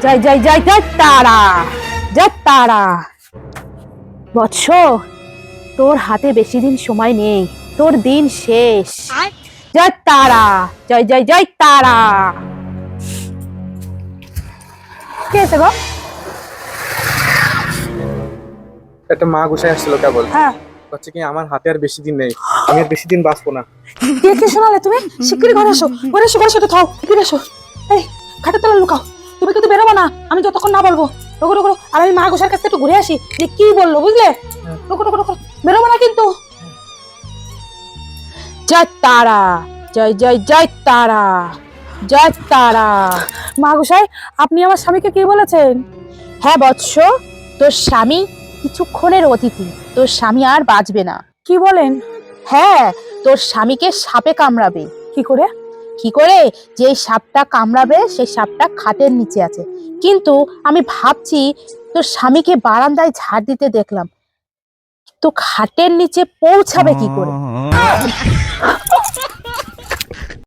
জয় জয় জয় জয় তারা, জয় তারা। বৎস, তোর হাতে বেশি দিন সময় নেই, তোর দিন শেষ। জয় তারা, জয় জয় জয় তারা। কে আছে গো? একটা মা গোসাই আসছিল কেবল। হ্যাঁ, হচ্ছে কি আমার হাতে আর বেশি দিন নেই, আমি আর বেশি দিন বাঁচবো না। কে শোনালে তুমি? শিগগিরই ঘরে এসো, ঘরে এসো, ঘরে এসো, তো থাও, শিগগিরই এসো। এই খাটের তলায় লুকাও, তুমি কিন্তু বেরোবো না আমি যতক্ষণ না বলবো। রোগো রোগো, আর আমি মা গোসার কাছে একটু ঘুরে আসি যে কি বললো, বুঝলে? রোগো রোগো রোগো, বেরোবো না কিন্তু। জয় তারা, জয় জয় জয় তারা, জয় তারা। মা গোসাই, আপনি আমার স্বামীকে কি বলেছেন? হ্যাঁ বৎস, তোর স্বামী কিছুক্ষণের অতিথি, তোর স্বামী আর বাঁচবে না। কি বলেন? হ্যাঁ, তোর স্বামীকে সাপে কামড়াবে। কি করে? কি করে? যে সাপটা কামড়াবে সেই সাপটা খাটের নিচে আছে, কিন্তু আমি ভাবছি তোর স্বামীকে বারান্দায় ঝাড় দিতে দেখলাম, তো খাটের নিচে পৌঁছাবে কি করে?